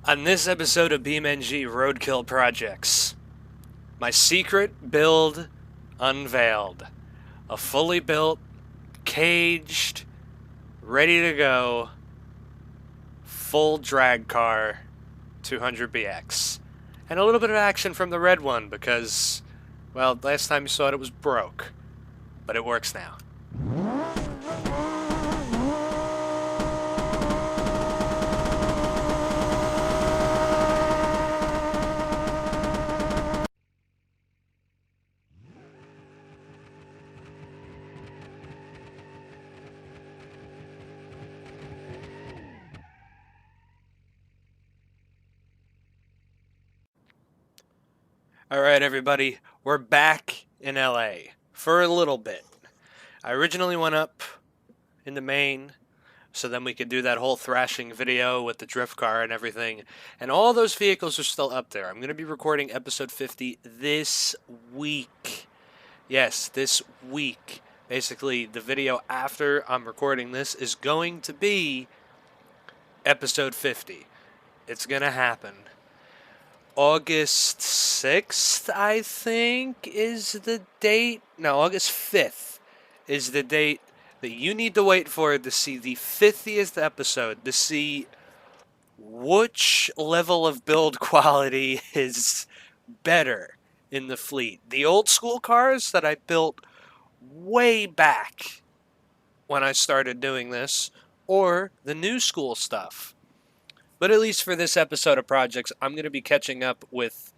On this episode of BeamNG Roadkill Projects, my secret build unveiled. A fully built, caged, ready to go, full drag car 200BX. And a little bit of action from the red one because, well, last time you saw it, it was broke. But it works now. Alright, everybody, we're back in LA for a little bit. I originally went up into Maine so then we could do that whole thrashing video with the drift car and everything. And all those vehicles are still up there. I'm going to be recording episode 50 this week. Yes, this week. Basically, the video after I'm recording this is going to be episode 50. It's going to happen. August 6th, I think, is the date. No, August 5th is the date that you need to wait for to see the 50th episode, to see which level of build quality is better in the fleet. The old school cars that I built way back when I started doing this, or the new school stuff. But at least for this episode of Projects, I'm going to be catching up with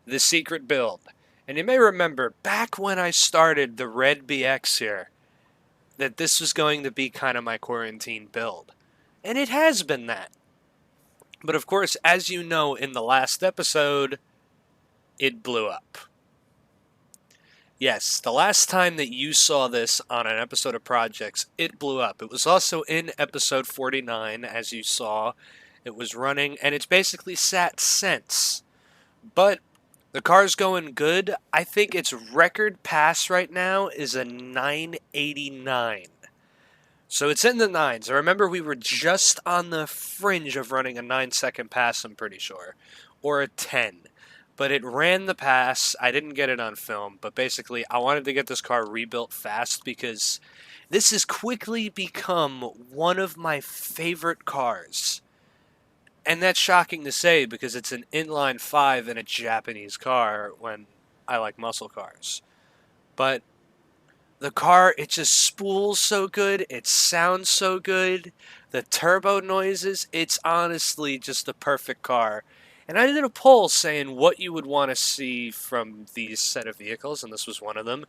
the secret build. And you may remember, back when I started the Red BX here, that this was going to be kind of my quarantine build. And it has been that. But of course, as you know, in the last episode, it blew up. Yes, the last time that you saw this on an episode of Projects, it blew up. It was also in episode 49, as you saw. It was running, and it's basically sat since. But the car's going good. I think its record pass right now is a 989. So it's in the 9s. I remember we were just on the fringe of running a 9-second pass, I'm pretty sure. Or a 10. But it ran the pass. I didn't get it on film. But basically, I wanted to get this car rebuilt fast because this has quickly become one of my favorite cars. And that's shocking to say because it's an inline 5 in a Japanese car when I like muscle cars. But the car, it just spools so good, it sounds so good, the turbo noises, it's honestly just the perfect car. And I did a poll saying what you would want to see from these set of vehicles, and this was one of them.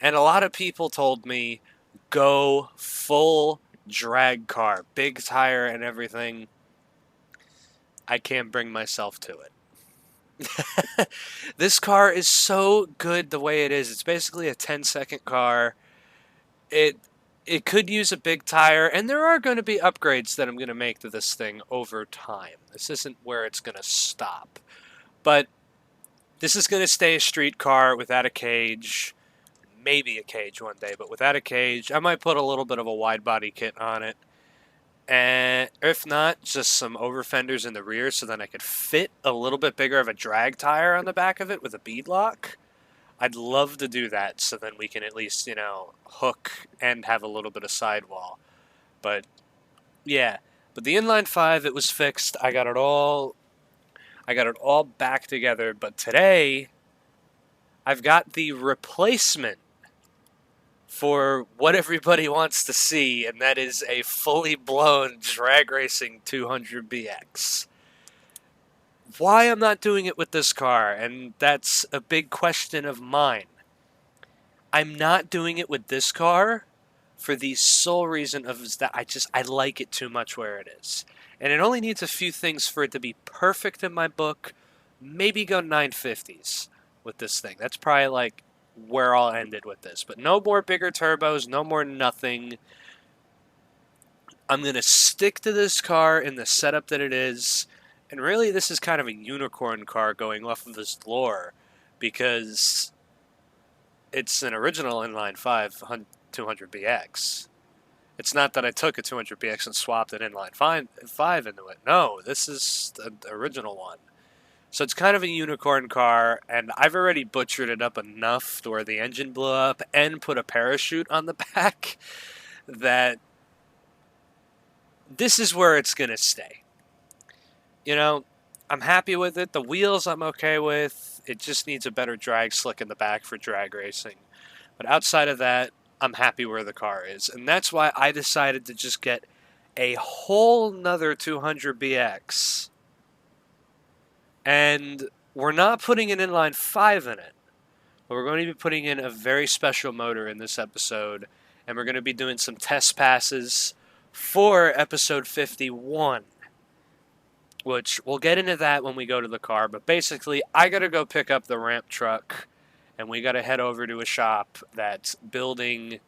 And a lot of people told me, go full drag car, big tire and everything. I can't bring myself to it. This car is so good the way it is. It's basically a 10-second car. It could use a big tire, and there are going to be upgrades that I'm going to make to this thing over time. This isn't where it's going to stop. But this is going to stay a street car without a cage. Maybe a cage one day, but without a cage. I might put a little bit of a wide body kit on it. And if not, just some over fenders in the rear so then I could fit a little bit bigger of a drag tire on the back of it with a bead lock. I'd love to do that so then we can at least, hook and have a little bit of sidewall. But, yeah. But the inline 5, it was fixed. I got it all back together. But today, I've got the replacement for what everybody wants to see, and that is a fully blown drag racing 200BX. Why I'm not doing it with this car, and that's a big question of mine. I'm not doing it with this car for the sole reason of that I like it too much where it is. And it only needs a few things for it to be perfect in my book. Maybe go 950s with this thing. That's probably like where I'll end it with this. But no more bigger turbos, no more nothing. I'm going to stick to this car in the setup that it is. And really, this is kind of a unicorn car going off of this lore. Because it's an original inline 5 200BX. It's not that I took a 200BX and swapped an inline 5 into it. No, this is the original one. So it's kind of a unicorn car, and I've already butchered it up enough to where the engine blew up and put a parachute on the back that this is where it's going to stay. You know, I'm happy with it. The wheels I'm okay with. It just needs a better drag slick in the back for drag racing. But outside of that, I'm happy where the car is. And that's why I decided to just get a whole nother 200BX. And we're not putting an inline 5 in it. But we're going to be putting in a very special motor in this episode. And we're going to be doing some test passes for episode 51. Which we'll get into that when we go to the car. But basically, I got to go pick up the ramp truck. And we got to head over to a shop that's building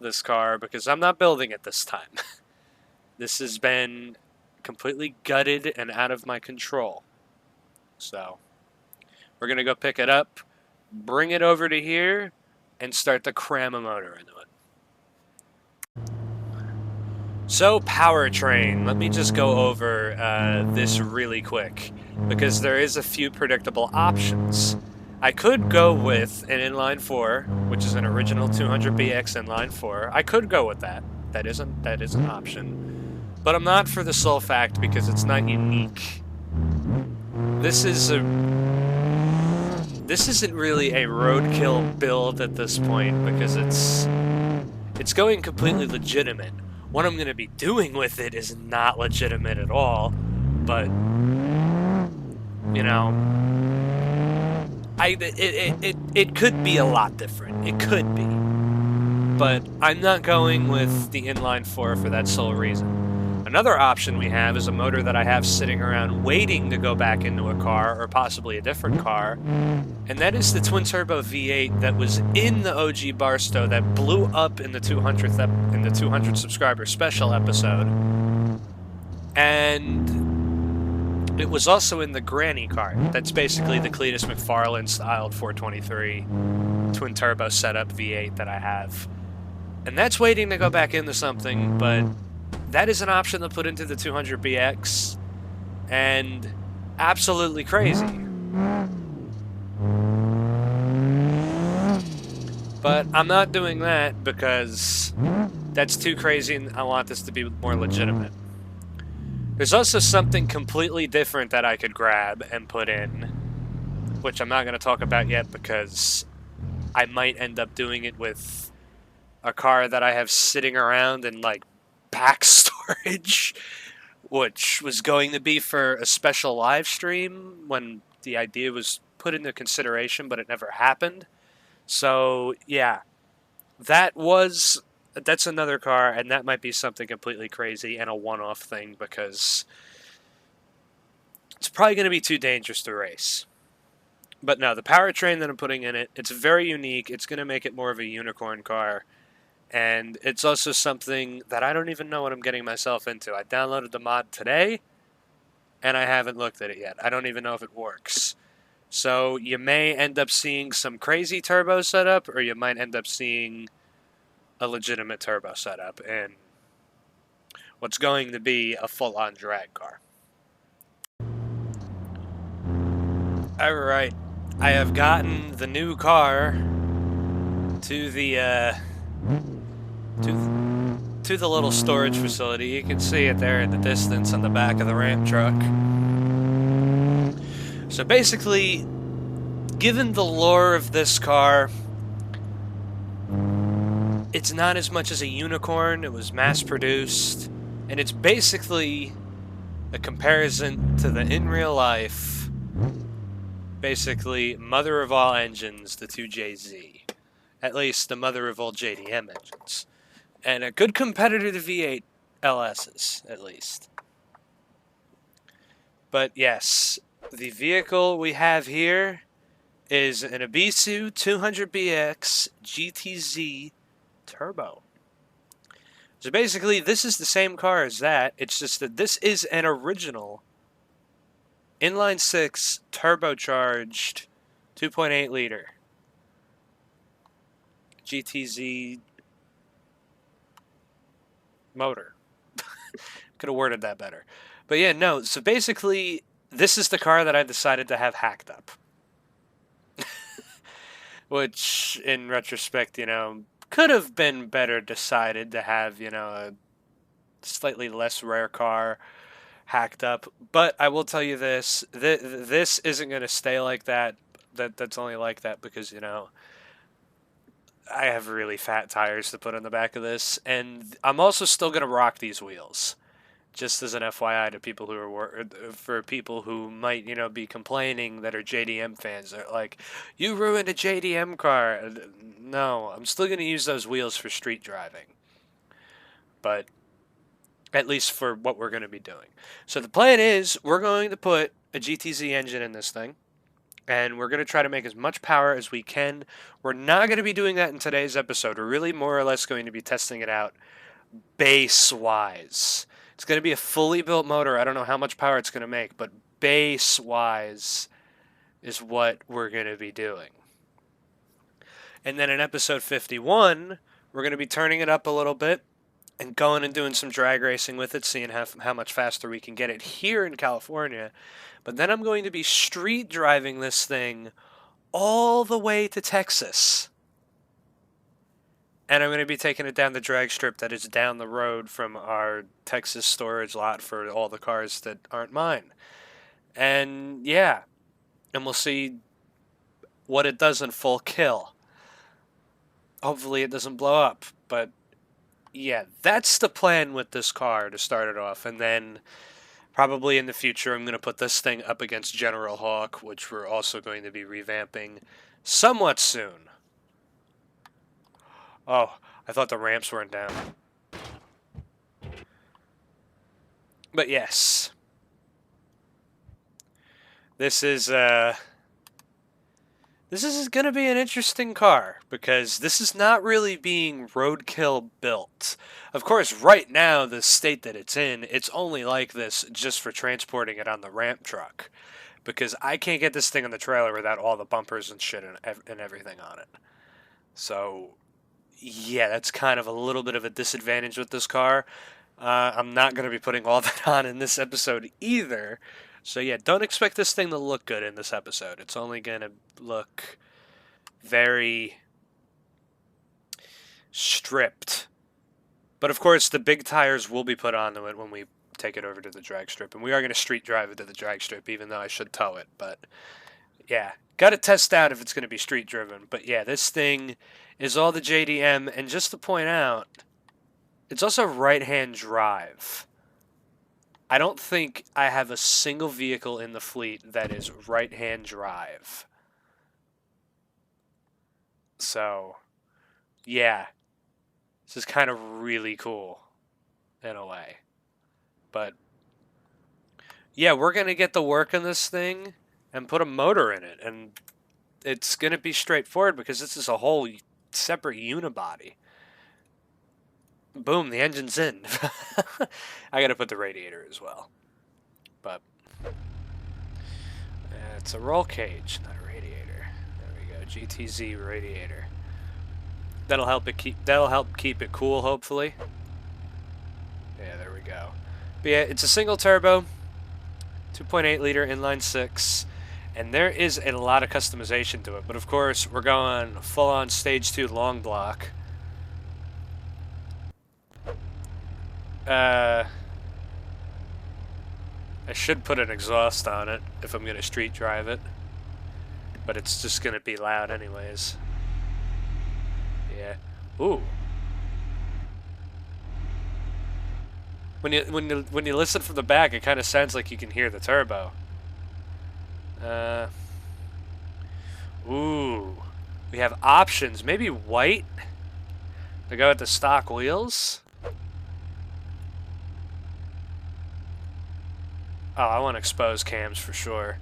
this car. Because I'm not building it this time. This has been completely gutted and out of my control. So, we're going to go pick it up, bring it over to here, and start to cram a motor into it. So, powertrain. Let me just go over this really quick, because there is a few predictable options. I could go with an inline 4, which is an original 200BX inline 4. I could go with that. That is an option. But I'm not for the sole fact because it's not unique. This isn't really a roadkill build at this point because it's going completely legitimate. What I'm going to be doing with it is not legitimate at all, but you know, it could be a lot different. It could be, but I'm not going with the inline 4 for that sole reason. Another option we have is a motor that I have sitting around waiting to go back into a car or possibly a different car, and that is the twin-turbo V8 that was in the OG Barstow that blew up in the 200 subscriber special episode, and it was also in the Granny car. That's basically the Cletus McFarlane styled 423 twin-turbo setup V8 that I have, and that's waiting to go back into something, but that is an option to put into the 200BX, and absolutely crazy. But I'm not doing that because that's too crazy and I want this to be more legitimate. There's also something completely different that I could grab and put in, which I'm not going to talk about yet because I might end up doing it with a car that I have sitting around in like back storage, which was going to be for a special live stream when the idea was put into consideration, but it never happened. So yeah, that's another car, and that might be something completely crazy and a one-off thing because it's probably going to be too dangerous to race. But no, the powertrain that I'm putting in it, it's very unique. It's going to make it more of a unicorn car. And it's also something that I don't even know what I'm getting myself into. I downloaded the mod today, and I haven't looked at it yet. I don't even know if it works. So you may end up seeing some crazy turbo setup, or you might end up seeing a legitimate turbo setup in what's going to be a full-on drag car. Alright, I have gotten the new car to the to the little storage facility. You can see it there in the distance on the back of the ramp truck. So basically, given the lore of this car, it's not as much as a unicorn. It was mass-produced, and it's basically a comparison to the in real life, basically mother of all engines, the 2JZ. At least the mother of all JDM engines. And a good competitor to V8 LS's, at least. But yes, the vehicle we have here is an Ibisu 200BX GTZ Turbo. So basically, this is the same car as that. It's just that this is an original inline 6 turbocharged 2.8 liter GTZ motor. Could have worded that better. But yeah, no, so basically, this is the car that I decided to have hacked up. Which, in retrospect, could have been better decided to have, a slightly less rare car hacked up. But I will tell you this, this isn't going to stay like that. That's only like that because, I have really fat tires to put on the back of this. And I'm also still going to rock these wheels. Just as an FYI to people who are for people who might be complaining that are JDM fans, they're like, you ruined a JDM car. No, I'm still going to use those wheels for street driving, but at least for what we're going to be doing. So the plan is we're going to put a GTZ engine in this thing, and we're going to try to make as much power as we can. We're not going to be doing that in today's episode. We're really more or less going to be testing it out base-wise. It's going to be a fully built motor. I don't know how much power it's going to make, but base-wise is what we're going to be doing. And then in episode 51, we're going to be turning it up a little bit and going and doing some drag racing with it, seeing how much faster we can get it here in California. But then I'm going to be street driving this thing all the way to Texas. And I'm going to be taking it down the drag strip that is down the road from our Texas storage lot for all the cars that aren't mine. And yeah, and we'll see what it does in full kill. Hopefully it doesn't blow up. But yeah, that's the plan with this car to start it off. And then probably in the future I'm going to put this thing up against General Hawk, which we're also going to be revamping somewhat soon. Oh, I thought the ramps weren't down. But yes. This is going to be an interesting car because this is not really being roadkill built. Of course, right now, the state that it's in, it's only like this just for transporting it on the ramp truck. Because I can't get this thing on the trailer without all the bumpers and shit and everything on it. So yeah, that's kind of a little bit of a disadvantage with this car. I'm not going to be putting all that on in this episode either. So yeah, don't expect this thing to look good in this episode. It's only going to look very stripped. But of course, the big tires will be put onto it when we take it over to the drag strip. And we are going to street drive it to the drag strip, even though I should tow it. But yeah, got to test out if it's going to be street driven. But yeah, this thing is all the JDM, and just to point out, it's also right-hand drive. I don't think I have a single vehicle in the fleet that is right-hand drive. So, yeah, this is kind of really cool in a way. But yeah, we're going to get to work on this thing and put a motor in it, and it's going to be straightforward because this is a whole separate unibody. Boom, the engine's in. I gotta put the radiator as well. But it's a roll cage, not a radiator. There we go, GTZ radiator. That'll help keep it cool, hopefully. Yeah, there we go. But yeah, it's a single turbo, 2.8 liter inline 6. And there is a lot of customization to it. But of course, we're going full-on stage 2 long block. I should put an exhaust on it if I'm going to street drive it. But it's just going to be loud anyways. Yeah. Ooh. When you listen from the back, it kind of sounds like you can hear the turbo. Ooh, we have options. Maybe white to go with the stock wheels. Oh, I want exposed cams for sure.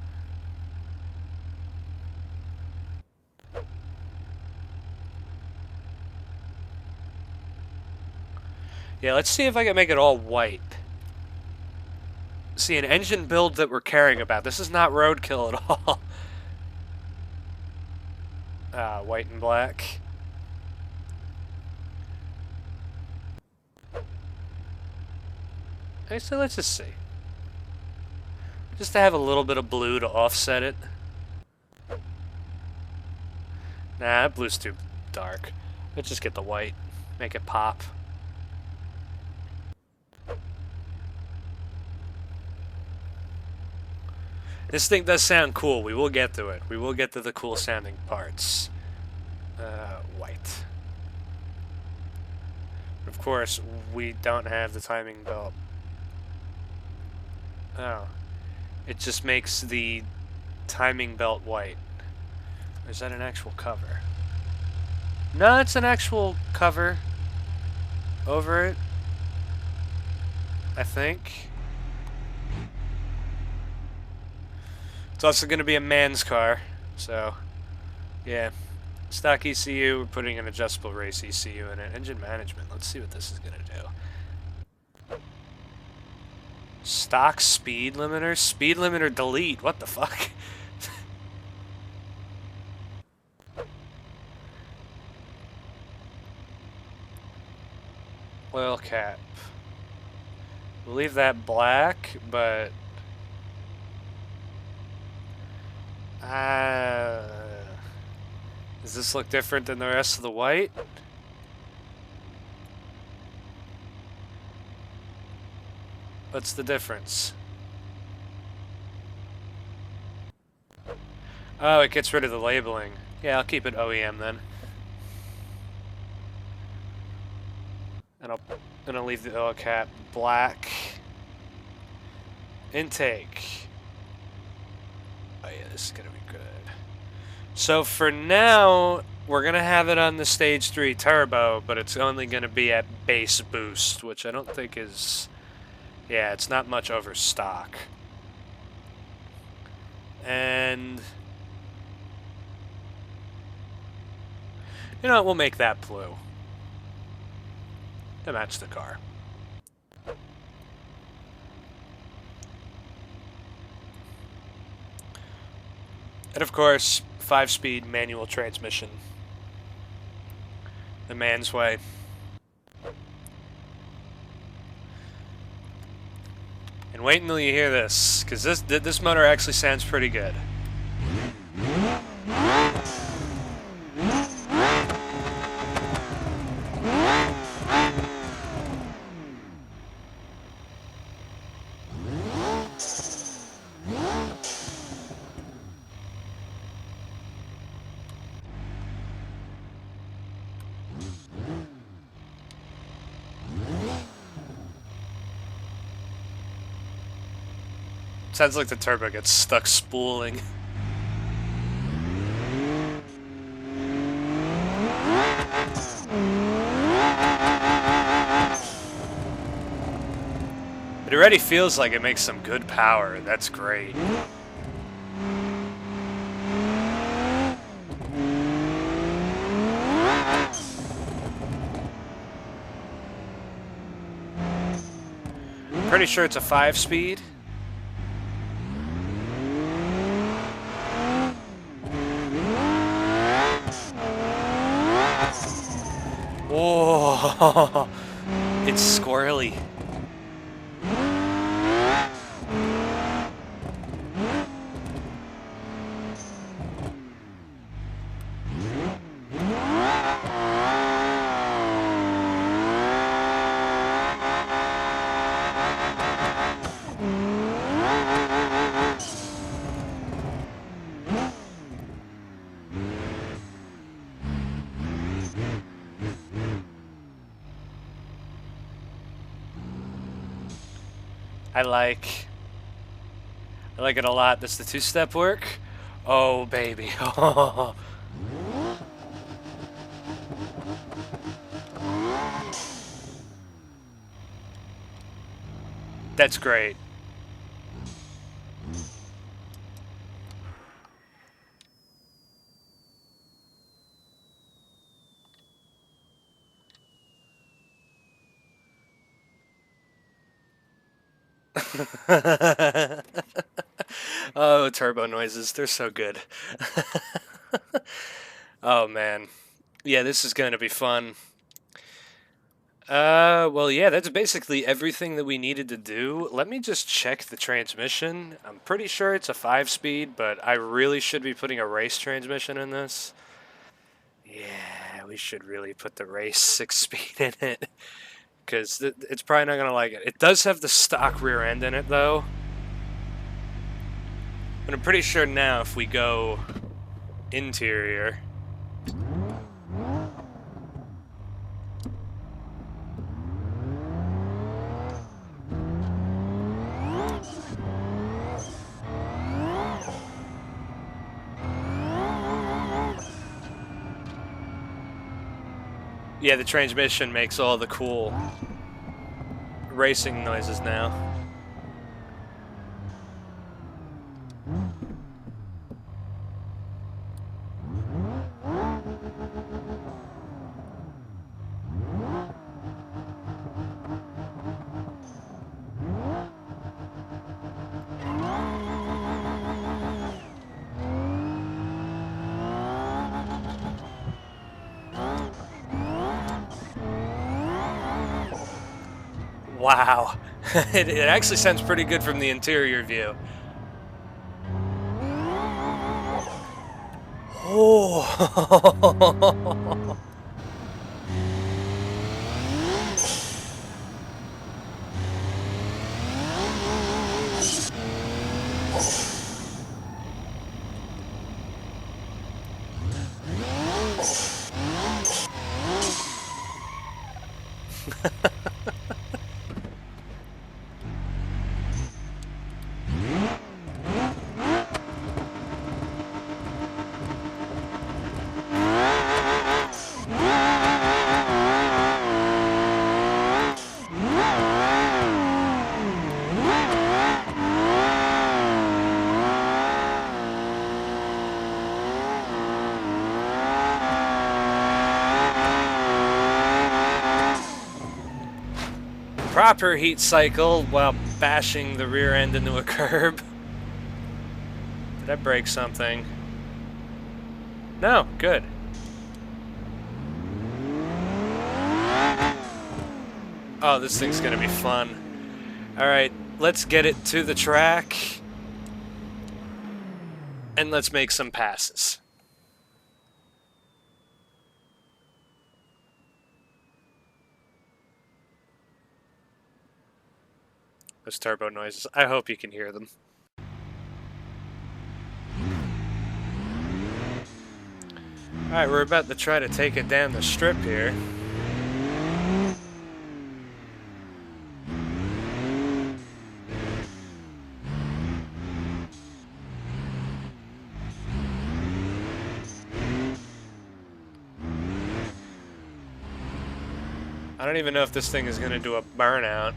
Yeah, let's see if I can make it all white. See, an engine build that we're caring about. This is not roadkill at all. White and black. So let's just see. Just to have a little bit of blue to offset it. Nah, that blue's too dark. Let's just get the white. Make it pop. This thing does sound cool. We will get to it. We will get to the cool sounding parts. White. Of course, we don't have the timing belt. Oh. It just makes the timing belt white. Or is that an actual cover? No, it's an actual cover over it, I think. It's also going to be a man's car, so yeah. Stock ECU, we're putting an adjustable race ECU in it. Engine management, let's see what this is going to do. Stock speed limiter? Speed limiter delete, what the fuck? Oil cap. We'll leave that black, but... does this look different than the rest of the white? What's the difference? Oh, it gets rid of the labeling. Yeah, I'll keep it OEM then. And I'll leave the oil cap black. Intake. Oh yeah, this is gonna be good. So for now, we're gonna have it on the Stage 3 Turbo, but it's only gonna be at base boost, which I don't think is... Yeah, it's not much over stock. And... you know what, we'll make that blue. To match the car. And of course, 5-speed manual transmission. The man's way. And wait until you hear this, because this motor actually sounds pretty good. Sounds like the turbo gets stuck spooling. It already feels like it makes some good power. That's great. I'm pretty sure it's a 5-speed. Oh, it's squirrely. I like it a lot. Does the 2-step work? Oh, baby. That's great. Oh, turbo noises. They're so good. Oh, man. Yeah, this is going to be fun. Well, yeah, that's basically everything that we needed to do. Let me just check the transmission. I'm pretty sure it's a 5-speed, but I really should be putting a race transmission in this. Yeah, we should really put the race 6-speed in it, because it's probably not going to like it. It does have the stock rear end in it, though. But I'm pretty sure now if we go interior... Yeah, the transmission makes all the cool racing noises now. Wow. It actually sounds pretty good from the interior view. Oh. Proper heat cycle while bashing the rear end into a curb. Did I break something? No, good. Oh, this thing's gonna be fun. Alright, let's get it to the track. And let's make some passes. Those turbo noises. I hope you can hear them. Alright, we're about to try to take it down the strip here. I don't even know if this thing is going to do a burnout.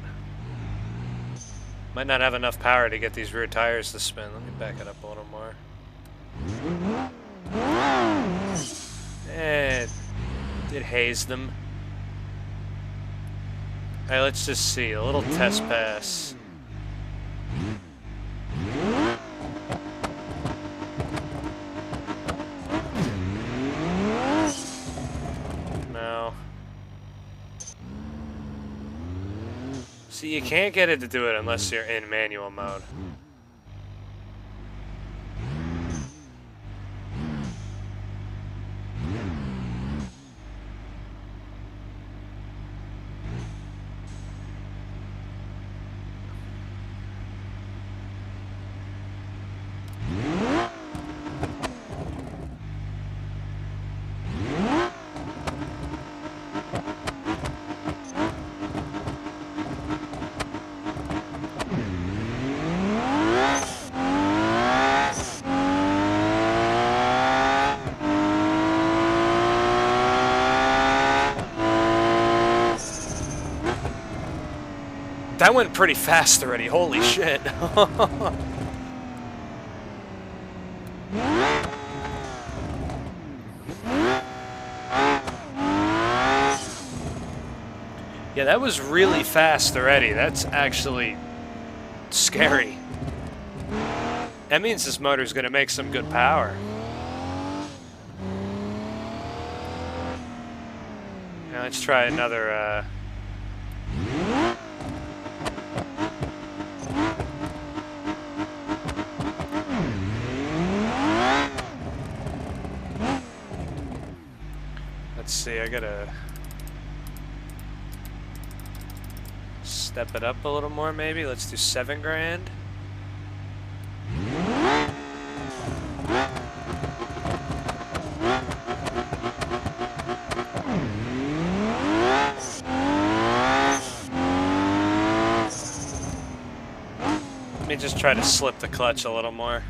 Might not have enough power to get these rear tires to spin. Let me back it up a little more. It hazed them. Alright, let's just see. A little test pass. No. See, you can't get it to do it unless you're in manual mode. That went pretty fast already, holy shit. Yeah, that was really fast already. That's actually scary. That means this motor's gonna make some good power. Now let's try another see, I gotta step it up a little more maybe. Let's do 7 grand. Let me just try to slip the clutch a little more.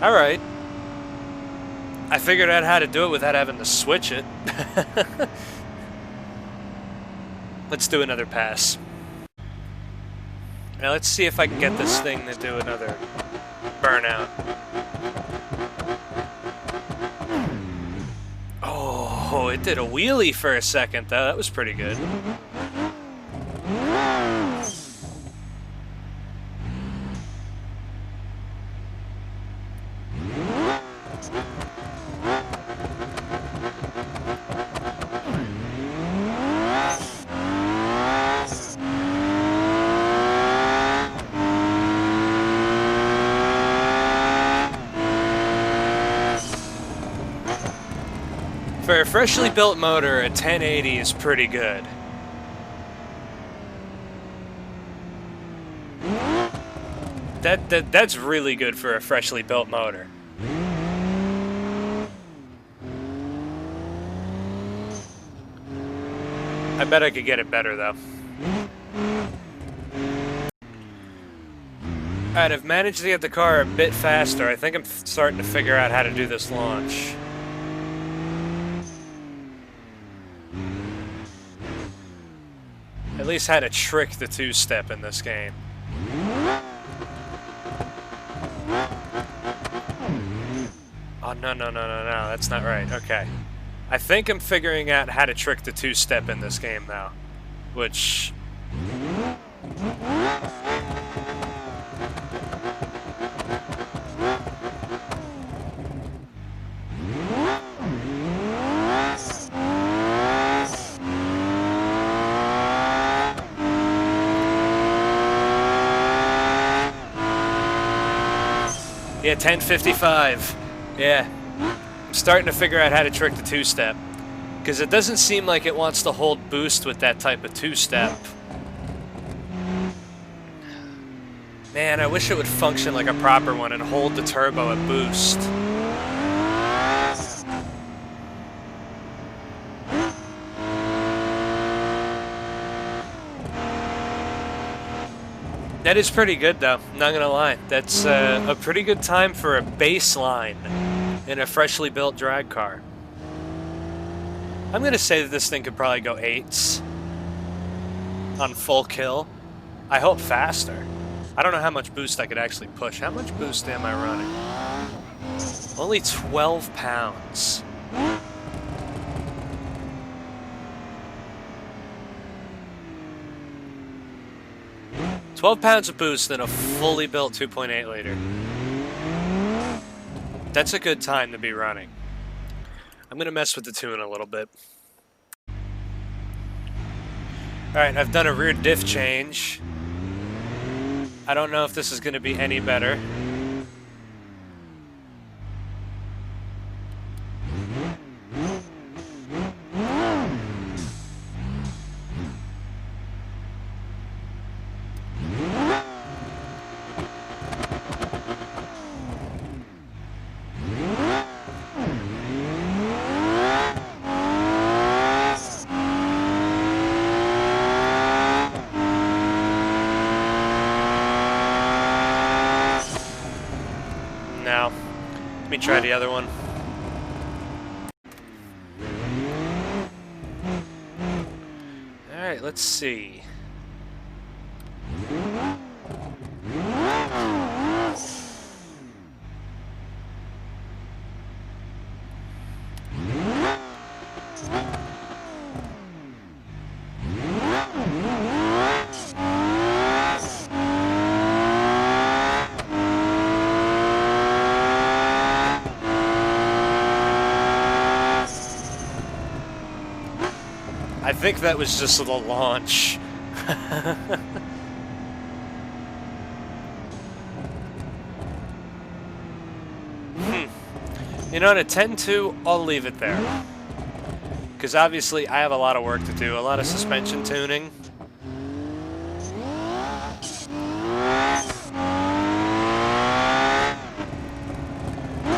Alright. I figured out how to do it without having to switch it. Let's do another pass. Now let's see if I can get this thing to do another burnout. Oh, it did a wheelie for a second though. That was pretty good. For a freshly built motor, a 1080 is pretty good. That's really good for a freshly built motor. I bet I could get it better though. Alright, I've managed to get the car a bit faster. I think I'm starting to figure out how to do this launch. At least how to trick the two-step in this game. Oh, no, that's not right. Okay. I think I'm figuring out how to trick the two-step in this game now. Which... Yeah, 1055. Yeah. I'm starting to figure out how to trick the two-step. Because it doesn't seem like it wants to hold boost with that type of two-step. Man, I wish it would function like a proper one and hold the turbo at boost. That is pretty good, though. Not gonna lie. That's a pretty good time for a baseline in a freshly built drag car. I'm gonna say that this thing could probably go 8s on full kill. I hope faster. I don't know how much boost I could actually push. How much boost am I running? Only 12 pounds. 12 pounds of boost in a fully built 2.8 liter. That's a good time to be running. I'm going to mess with the tune a little bit. Alright, I've done a rear diff change. I don't know if this is going to be any better. Now, let me try the other one. Alright, let's see. think that was just the launch. You know, at 10-2, I'll leave it there. Because obviously I have a lot of work to do, a lot of suspension tuning.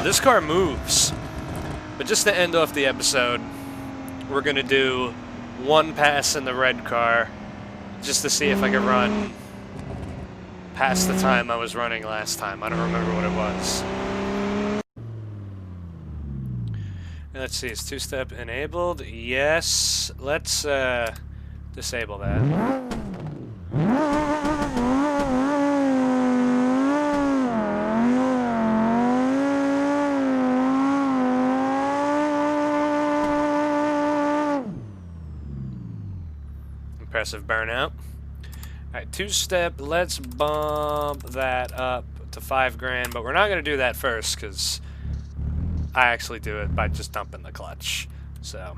This car moves. But just to end off the episode, we're going to do one pass in the red car, just to see if I can run past the time I was running last time. I don't remember what it was. Let's see, is two-step enabled? Yes. Let's disable that. Impressive burnout. Alright, two-step, let's bump that up to 5 grand, but we're not going to do that first, because I actually do it by just dumping the clutch. So.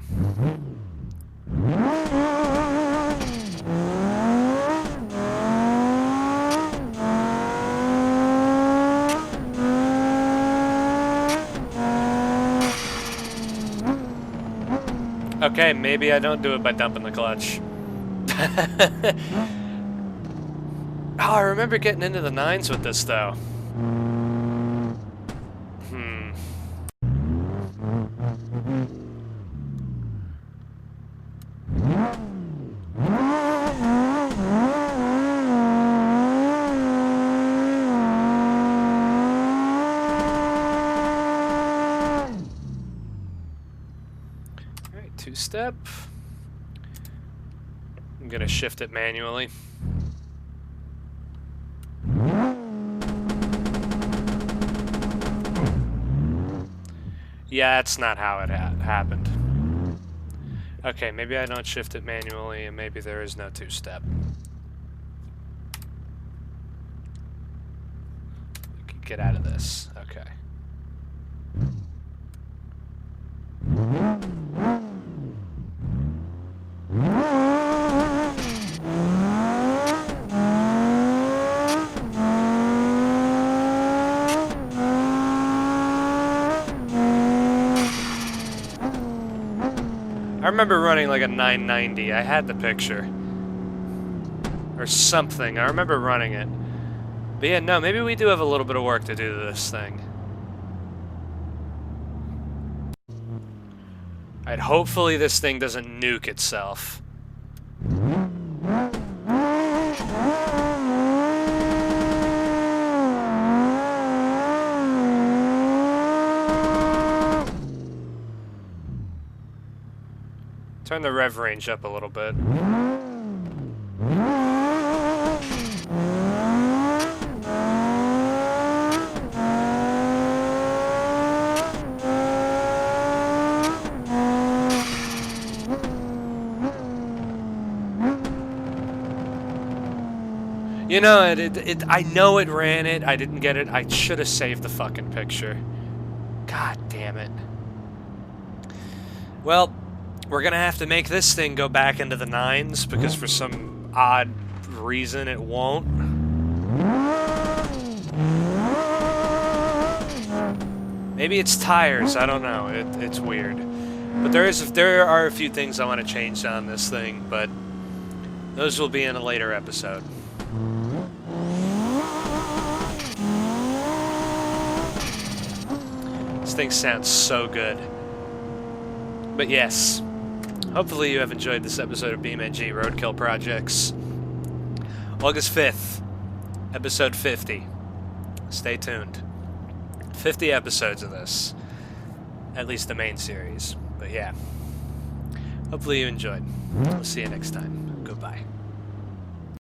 Okay, maybe I don't do it by dumping the clutch. Oh, I remember getting into the 9s with this, though. Alright, two-step. I'm gonna shift it manually. Yeah, that's not how it happened. Okay, maybe I don't shift it manually, and maybe there is no two-step. We can get out of this. Okay. I remember running like a 990. I had the picture. Or something. I remember running it. But yeah, no, maybe we do have a little bit of work to do to this thing. Alright, hopefully this thing doesn't nuke itself. Turn the rev range up a little bit. You know, I know it ran it. I didn't get it. I should have saved the fucking picture. God damn it. Well, we're gonna have to make this thing go back into the 9s because for some odd reason it won't. Maybe it's tires, I don't know. It's weird. But there are a few things I want to change on this thing, but those will be in a later episode. This thing sounds so good. But yes. Hopefully you have enjoyed this episode of BeamNG Roadkill Projects. August 5th, episode 50. Stay tuned. 50 episodes of this. At least the main series. But yeah. Hopefully you enjoyed. We'll see you next time.